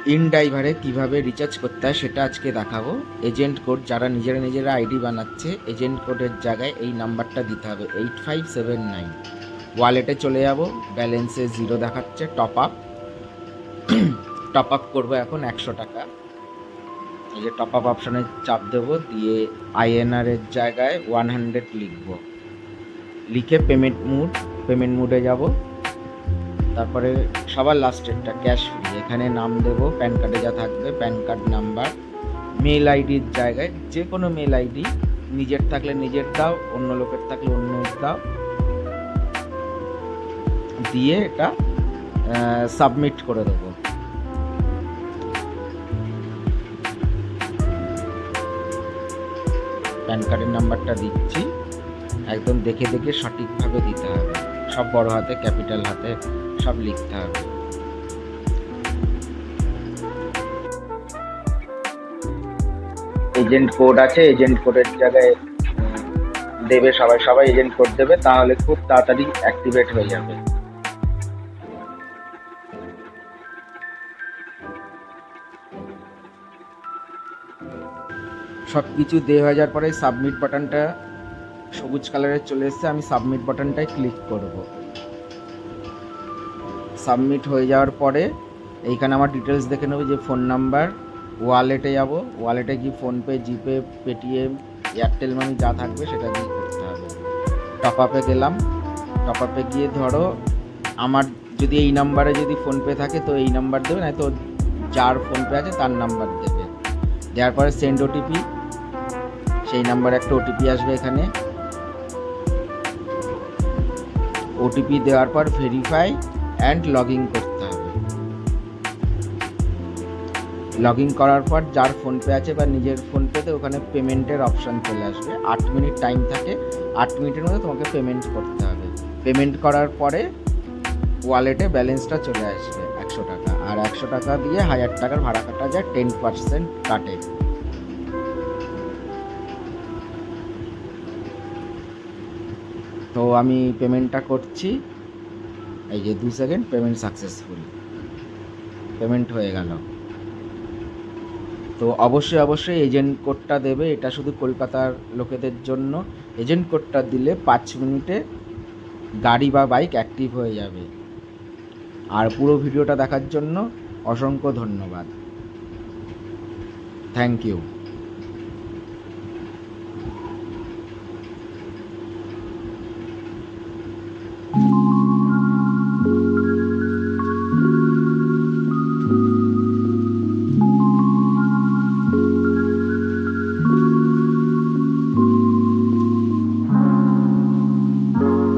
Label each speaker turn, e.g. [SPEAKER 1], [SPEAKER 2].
[SPEAKER 1] In ড্রাইভারে কীভাবে recharge করতে হয় সেটা আজকে দেখাবো। এজেন্ট কোড, যারা নিজেরা আইডি বানাচ্ছে, এজেন্ট কোডের জায়গায় এই নাম্বারটা দিতে হবে 8579। ওয়ালেটে চলে যাব, ব্যালেন্সে 0 দেখাচ্ছে, টপ আপ করবো এখন 100 টাকা। এই যে টপ আপ অপশানে চাপ দেবো, দিয়ে আইএনআরের জায়গায় 100 লিখবো, লিখে পেমেন্ট মুডে যাব। তারপরে সবার লাস্টেরটা ক্যাশ ফ্রি, এখানে নাম দেবো, প্যান কার্ডে যা থাকবে প্যান কার্ড নাম্বার, মেল আইডির জায়গায় যে কোনো মেল আইডি, নিজের থাকলে নিজের দাও, অন্য লোকের থাকলে অন্য দাও, দিয়ে এটা সাবমিট করে দেবো। প্যান কার্ডের নাম্বারটা দিচ্ছি, একদম দেখে দেখে সঠিকভাবে দিতে হবে, সব বড় হাতে ক্যাপিটাল হাতে সব লিখতে হবে। এজেন্ট কোড আছে, এজেন্ট কোডের জায়গায় দেবে, সবাই এজেন্ট কোড দেবে, তাহলে খুব তাড়াতাড়ি অ্যাক্টিভেট হয়ে যাবে। সব কিছু দেওয়া হয়ে যাওয়ার পরে সাবমিট বাটনটা সবুজ কালারের চলে এসছে, আমি সাবমিট বাটনটায় ক্লিক করব। সাবমিট হয়ে যাওয়ার পরে এইখানে আমার ডিটেলস দেখে নেবে, যে ফোন নাম্বার, ওয়ালেটে যাব, ওয়ালেটে গিয়ে ফোনপে, জিপে, পেটিএম, এয়ারটেল মানি যা থাকবে সেটা দিয়ে করতে হবে। টপ আপে গেলাম, টপ আপে গিয়ে ধরো আমার যদি এই নাম্বারে যদি ফোনপে থাকে তো এই নাম্বার দেবে, না তো যার ফোনপে আছে তার নাম্বার দেবে। দেওয়ার পরে সেন্ড ওটিপি, সেই নাম্বারে একটা ওটিপি আসবে, এখানে ওটিপি দেওয়ার পর ভেরিফাই অ্যান্ড লগ ইন করতে হবে। লগ ইন করার পর যার ফোনপে আছে বা নিজের ফোনপেতে ওখানে পেমেন্টের অপশান চলে আসবে, 8 মিনিট টাইম থাকে, 8 মিনিটের মধ্যে তোমাকে পেমেন্ট করতে হবে। পেমেন্ট করার পরে ওয়ালেটে ব্যালেন্সটা চলে আসবে 100 টাকা, আর 100 টাকা দিয়ে 1000 টাকার ভাড়া কাটা যায়, 10% কাটে। তো আমি পেমেন্টটা করছি, এই যে 2 সেকেন্ড, পেমেন্ট সাকসেসফুল, পেমেন্ট হয়ে গেল। তো অবশ্যই এজেন্ট কোডটা দেবে, এটা শুধু কলকাতার লোকেদের জন্য। এজেন্ট কোডটা দিলে 5 মিনিটে গাড়ি বা বাইক অ্যাক্টিভ হয়ে যাবে। আর পুরো ভিডিওটা দেখার জন্য অসংখ্য ধন্যবাদ, থ্যাংক ইউ।